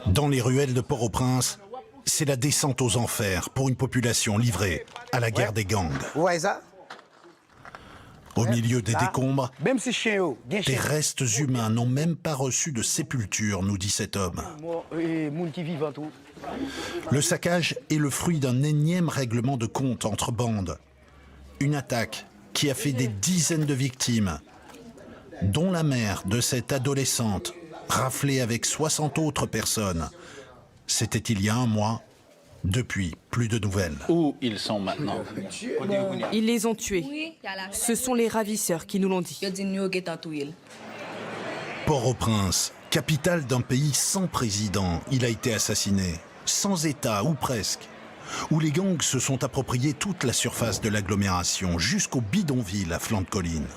Dans les ruelles de Port-au-Prince, c'est la descente aux enfers pour une population livrée à la guerre des gangs. Vous voyez ça? Au milieu des décombres, des restes humains n'ont même pas reçu de sépulture, nous dit cet homme. Le saccage est le fruit d'un énième règlement de compte entre bandes. Une attaque qui a fait des dizaines de victimes, dont la mère de cette adolescente, raflée avec 60 autres personnes. C'était il y a un mois. Depuis, plus de nouvelles. Où ils sont maintenant? Ils les ont tués. Ce sont les ravisseurs qui nous l'ont dit. Port-au-Prince, capitale d'un pays sans président, il a été assassiné, sans État ou presque, où les gangs se sont appropriés toute la surface de l'agglomération, jusqu'au bidonville à flanc de colline.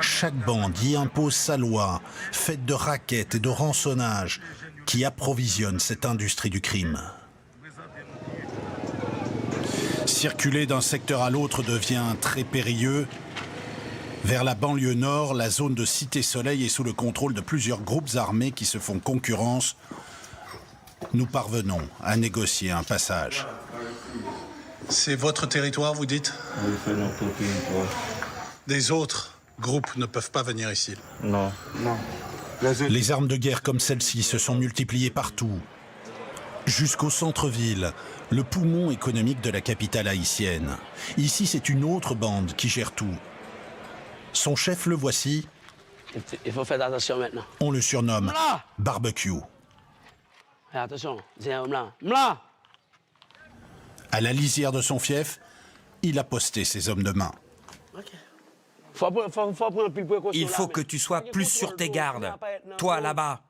Chaque bande y impose sa loi, faite de raquettes et de rançonnages, qui approvisionne cette industrie du crime. Circuler d'un secteur à l'autre devient très périlleux. Vers la banlieue nord, la zone de Cité-Soleil est sous le contrôle de plusieurs groupes armés qui se font concurrence. Nous parvenons à négocier un passage. C'est votre territoire, vous dites? Des autres groupes ne peuvent pas venir ici? Non. Non. Les armes de guerre comme celle-ci se sont multipliées partout. Jusqu'au centre-ville, le poumon économique de la capitale haïtienne. Ici, c'est une autre bande qui gère tout. Son chef, le voici. Il faut faire attention maintenant. On le surnomme Barbecue. Attention, c'est un homme là. À la lisière de son fief, il a posté ses hommes de main. Il faut que tu sois plus sur tes gardes. Toi, là-bas,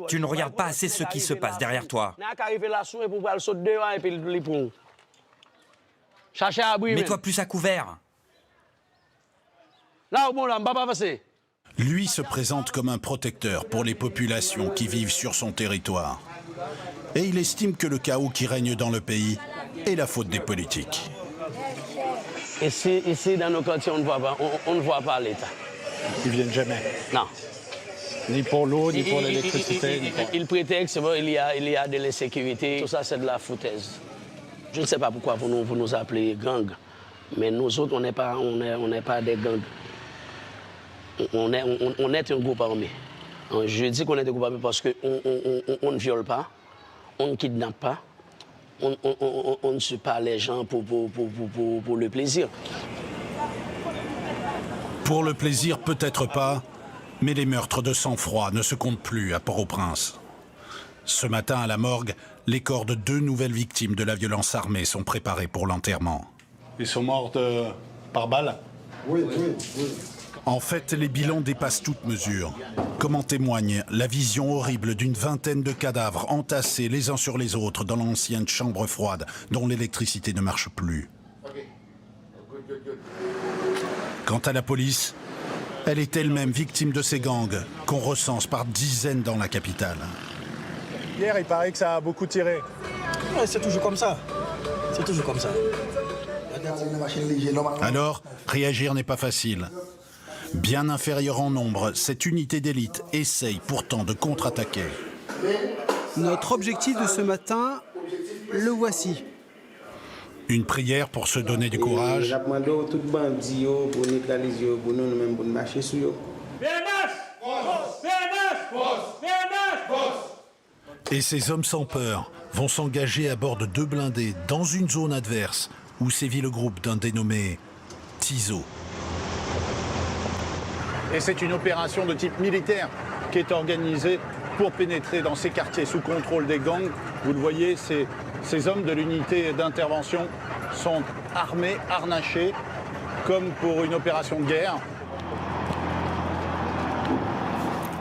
tu ne regardes pas assez ce qui se passe derrière toi. Mets-toi plus à couvert. Lui se présente comme un protecteur pour les populations qui vivent sur son territoire. Et il estime que le chaos qui règne dans le pays est la faute des politiques. Ici, dans nos quartiers, on ne voit pas l'État. Ils viennent jamais? Non. Ni pour l'eau, ni pour l'électricité? Il prétexte qu'il y a de l'insécurité. Tout ça, c'est de la foutaise. Je ne sais pas pourquoi vous nous appelez gang, mais nous autres, on n'est pas des gangs. On est un groupe armé. Je dis qu'on est un groupe armé parce qu'on ne viole pas, on ne kidnappe pas. On ne suit pas les gens pour le plaisir. Pour le plaisir, peut-être pas, mais les meurtres de sang-froid ne se comptent plus à Port-au-Prince. Ce matin, à la morgue, les corps de 2 nouvelles victimes de la violence armée sont préparés pour l'enterrement. Ils sont morts par balle? Oui. En fait, les bilans dépassent toute mesure. Comme en témoigne la vision horrible d'une vingtaine de cadavres entassés les uns sur les autres dans l'ancienne chambre froide dont l'électricité ne marche plus. Quant à la police, elle est elle-même victime de ces gangs qu'on recense par dizaines dans la capitale. Hier, il paraît que ça a beaucoup tiré. Ouais, c'est toujours comme ça. C'est toujours comme ça. Alors, réagir n'est pas facile. Bien inférieure en nombre, cette unité d'élite essaye pourtant de contre-attaquer. Notre objectif de ce matin, le voici. Une prière pour se donner du courage. Et ces hommes sans peur vont s'engager à bord de 2 blindés dans une zone adverse où sévit le groupe d'un dénommé Tizo. Et c'est une opération de type militaire qui est organisée pour pénétrer dans ces quartiers sous contrôle des gangs. Vous le voyez, ces hommes de l'unité d'intervention sont armés, harnachés, comme pour une opération de guerre.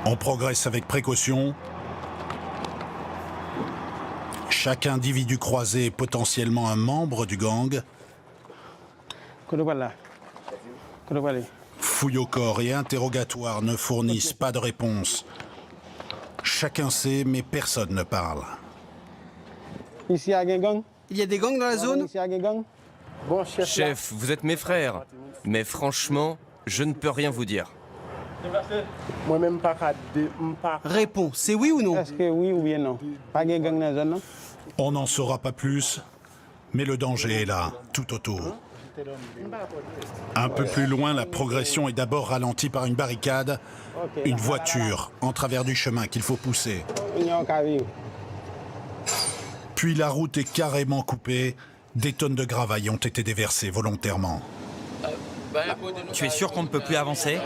On progresse avec précaution. Chaque individu croisé est potentiellement un membre du gang. Fouille au corps et interrogatoire ne fournissent pas de réponse. Chacun sait, mais personne ne parle. Il y a des gangs dans la zone? Chef, vous êtes mes frères. Mais franchement, je ne peux rien vous dire. Moi-même, pas Réponds, c'est oui ou non? Est-ce que oui ou bien non? Pas de gang dans la zone, non? On n'en saura pas plus, mais le danger est là, tout autour. Un peu plus loin, la progression est d'abord ralentie par une barricade, une voiture en travers du chemin qu'il faut pousser. Puis la route est carrément coupée, des tonnes de gravailles ont été déversées volontairement. Tu es sûr qu'on ne peut plus avancer?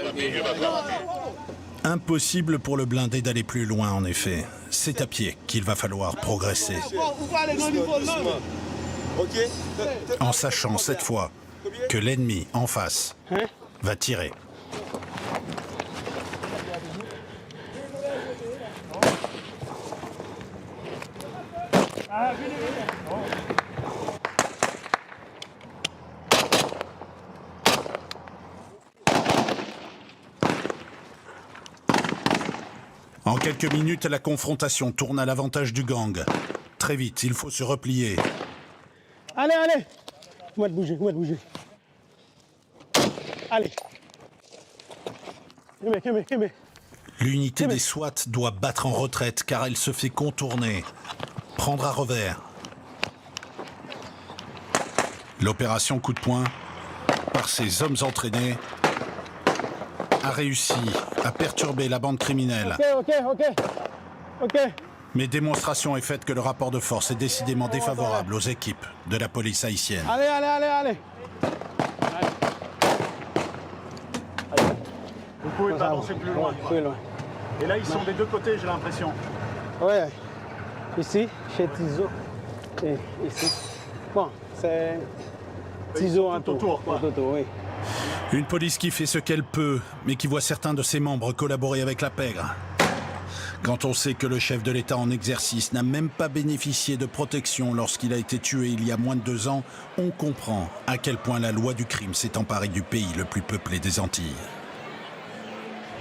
Impossible pour le blindé d'aller plus loin, en effet. C'est à pied qu'il va falloir progresser. En sachant cette fois que l'ennemi en face va tirer. En quelques minutes, la confrontation tourne à l'avantage du gang. Très vite, il faut se replier. Allez, allez! On va te bouger, on va te bouger. Allez! Kembe. L'unité des SWAT doit battre en retraite car elle se fait contourner, prendre à revers. L'opération coup de poing, par ces hommes entraînés, a réussi à perturber la bande criminelle. Ok. Mais démonstration est faite que le rapport de force est décidément défavorable aux équipes de la police haïtienne. Allez. Vous pouvez pas avancer plus loin. Plus loin. Et là, ils sont des deux côtés, j'ai l'impression. Ouais. Ici, chez Tizo. Et ici. Bon, c'est Tizo en tout autour, quoi. Tout autour, oui. Une police qui fait ce qu'elle peut, mais qui voit certains de ses membres collaborer avec la pègre. Quand on sait que le chef de l'État en exercice n'a même pas bénéficié de protection lorsqu'il a été tué il y a moins de 2 ans, on comprend à quel point la loi du crime s'est emparée du pays le plus peuplé des Antilles.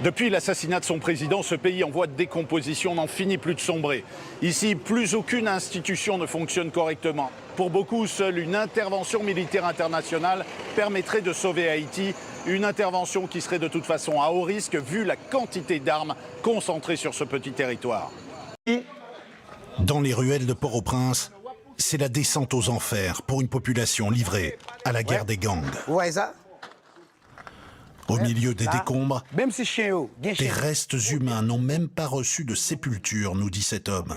Depuis l'assassinat de son président, ce pays en voie de décomposition n'en finit plus de sombrer. Ici, plus aucune institution ne fonctionne correctement. Pour beaucoup, seule une intervention militaire internationale permettrait de sauver Haïti, une intervention qui serait de toute façon à haut risque vu la quantité d'armes concentrées sur ce petit territoire. Dans les ruelles de Port-au-Prince, c'est la descente aux enfers pour une population livrée à la guerre des gangs. Au milieu des décombres, des restes humains n'ont même pas reçu de sépulture, nous dit cet homme.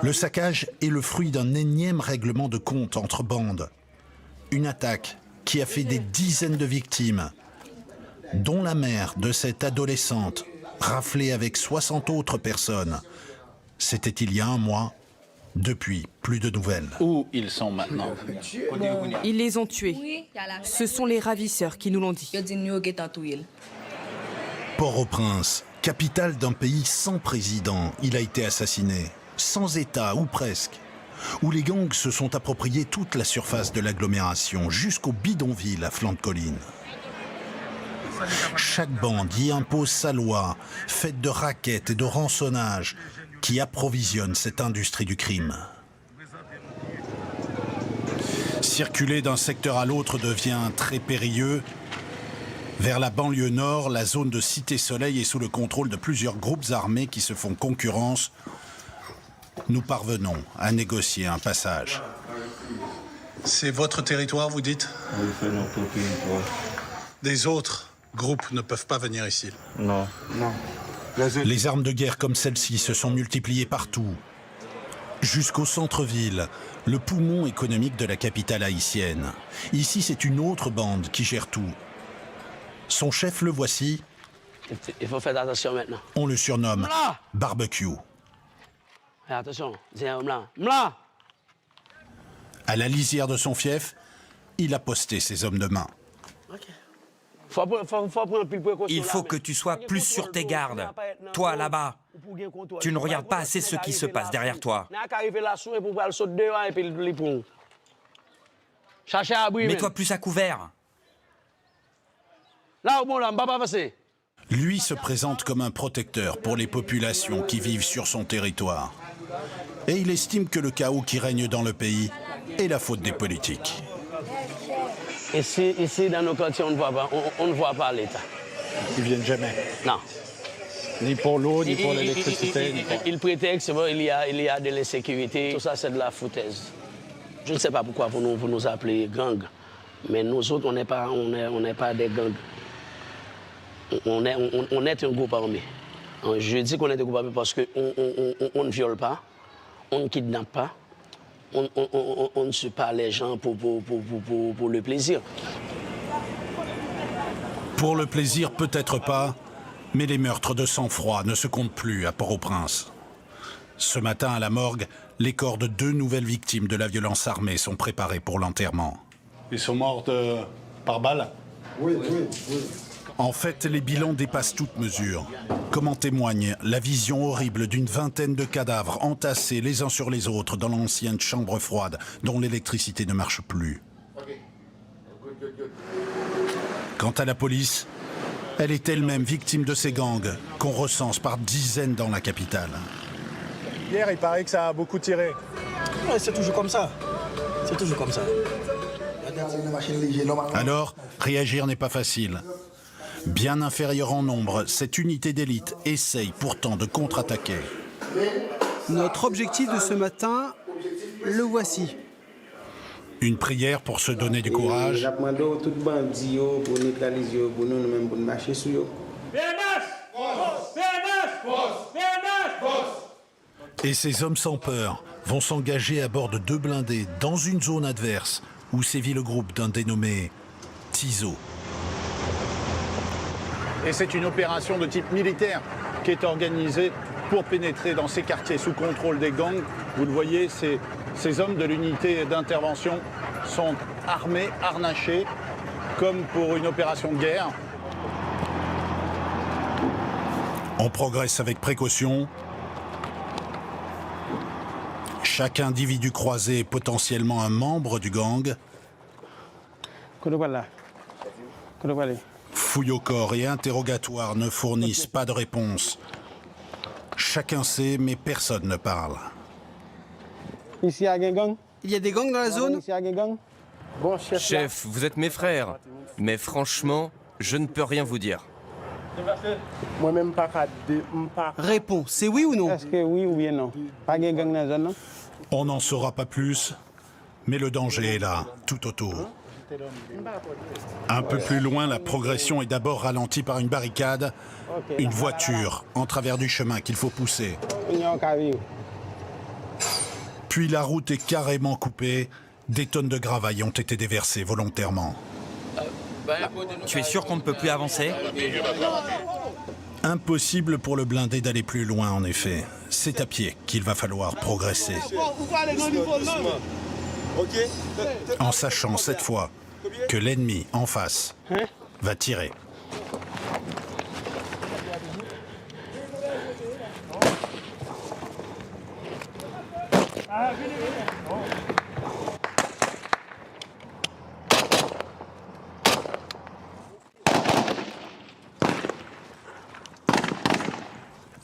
Le saccage est le fruit d'un énième règlement de compte entre bandes. Une attaque qui a fait des dizaines de victimes, dont la mère de cette adolescente, raflée avec 60 autres personnes. C'était il y a 1 mois. Depuis, plus de nouvelles. Où ils sont maintenant? Ils les ont tués. Ce sont les ravisseurs qui nous l'ont dit. Port-au-Prince, capitale d'un pays sans président, il a été assassiné, sans État ou presque, où les gangs se sont appropriés toute la surface de l'agglomération, jusqu'au bidonville à flanc de colline. Chaque bande y impose sa loi, faite de raquettes et de rançonnages, qui approvisionne cette industrie du crime. Circuler d'un secteur à l'autre devient très périlleux. Vers la banlieue nord, la zone de Cité-Soleil est sous le contrôle de plusieurs groupes armés qui se font concurrence. Nous parvenons à négocier un passage. C'est votre territoire, vous dites? Oui, c'est notre territoire. Des autres groupes ne peuvent pas venir ici? Non. Les armes de guerre comme celle-ci se sont multipliées partout. Jusqu'au centre-ville, le poumon économique de la capitale haïtienne. Ici, c'est une autre bande qui gère tout. Son chef, le voici. Il faut faire attention maintenant. On le surnomme Barbecue. Attention, Mla. À la lisière de son fief, il a posté ses hommes de main. Il faut que tu sois plus sur tes gardes. Toi, là-bas, tu ne regardes pas assez ce qui se passe derrière toi. Mets-toi plus à couvert. Lui se présente comme un protecteur pour les populations qui vivent sur son territoire. Et il estime que le chaos qui règne dans le pays est la faute des politiques. Ici, dans nos quartiers, on ne voit pas l'État. Ils viennent jamais. Non. Ni pour l'eau, ni pour l'électricité. Il prétexte qu'il y a de l'insécurité. Tout ça, c'est de la foutaise. Je ne sais pas pourquoi vous nous appelez gang, mais nous autres, on n'est pas des gangs. On est un groupe armé. Je dis qu'on est un groupe armé parce qu'on ne viole pas, on ne kidnappe pas, on ne tue pas les gens pour le plaisir. Pour le plaisir, peut-être pas, mais les meurtres de sang-froid ne se comptent plus à Port-au-Prince. Ce matin, à la morgue, les corps de 2 nouvelles victimes de la violence armée sont préparés pour l'enterrement. Ils sont morts par balle? Oui. En fait, les bilans dépassent toute mesure. Comme en témoigne la vision horrible d'une vingtaine de cadavres entassés les uns sur les autres dans l'ancienne chambre froide dont l'électricité ne marche plus. Quant à la police, elle est elle-même victime de ces gangs qu'on recense par dizaines dans la capitale. Hier, il paraît que ça a beaucoup tiré. Ouais, c'est toujours comme ça. C'est toujours comme ça. Alors, réagir n'est pas facile. Bien inférieure en nombre, cette unité d'élite essaye pourtant de contre-attaquer. Notre objectif de ce matin, le voici. Une prière pour se donner du courage. Et ces hommes sans peur vont s'engager à bord de 2 blindés dans une zone adverse où sévit le groupe d'un dénommé Tizo. Et c'est une opération de type militaire qui est organisée pour pénétrer dans ces quartiers sous contrôle des gangs. Vous le voyez, ces hommes de l'unité d'intervention sont armés, harnachés, comme pour une opération de guerre. On progresse avec précaution. Chaque individu croisé est potentiellement un membre du gang. Fouille au corps et interrogatoire ne fournissent pas de réponse. Chacun sait, mais personne ne parle. Il y a des gangs dans la zone? Chef, vous êtes mes frères, mais franchement, je ne peux rien vous dire. Réponds, c'est oui ou non? Est-ce que oui ou bien non? Pas de gang dans la zone, non? On n'en saura pas plus, mais le danger est là, tout autour. Un peu plus loin, la progression est d'abord ralentie par une barricade. Une voiture en travers du chemin qu'il faut pousser. Puis la route est carrément coupée. Des tonnes de gravailles ont été déversées volontairement. Tu es sûr qu'on ne peut plus avancer? Impossible pour le blindé d'aller plus loin, en effet. C'est à pied qu'il va falloir progresser. En sachant cette fois que l'ennemi en face va tirer.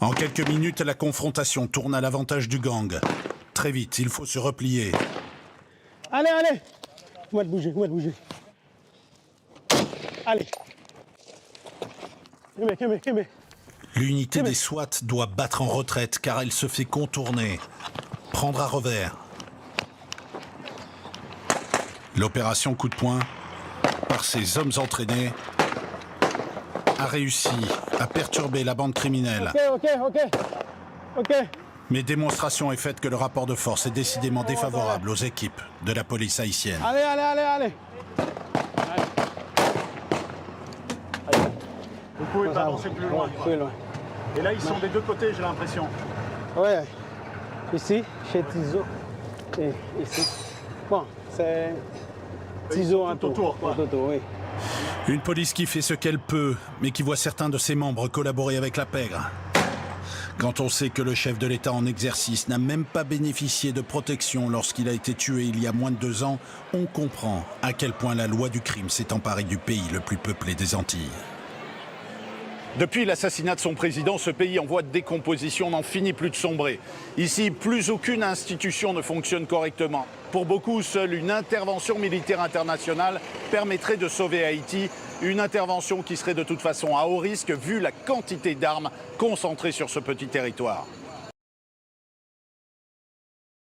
En quelques minutes, la confrontation tourne à l'avantage du gang. Très vite, il faut se replier. Allez, allez! On va te bouger, on va te bouger. Allez. Kembe. L'unité des SWAT doit battre en retraite car elle se fait contourner, prendre à revers. L'opération coup de poing, par ces hommes entraînés, a réussi à perturber la bande criminelle. Ok. Mais démonstration est faite que le rapport de force est décidément défavorable aux équipes de la police haïtienne. Allez. Vous pouvez pas avancer plus loin. Plus loin. Et là, ils sont des deux côtés, j'ai l'impression. Ouais. Ici, chez Tizo. Et ici. Bon, c'est Tizo en tout. Autour, quoi. Autour, oui. Une police qui fait ce qu'elle peut, mais qui voit certains de ses membres collaborer avec la pègre. Quand on sait que le chef de l'État en exercice n'a même pas bénéficié de protection lorsqu'il a été tué il y a moins de 2 ans, on comprend à quel point la loi du crime s'est emparée du pays le plus peuplé des Antilles. Depuis l'assassinat de son président, ce pays en voie de décomposition n'en finit plus de sombrer. Ici, plus aucune institution ne fonctionne correctement. Pour beaucoup, seule une intervention militaire internationale permettrait de sauver Haïti, une intervention qui serait de toute façon à haut risque vu la quantité d'armes concentrées sur ce petit territoire.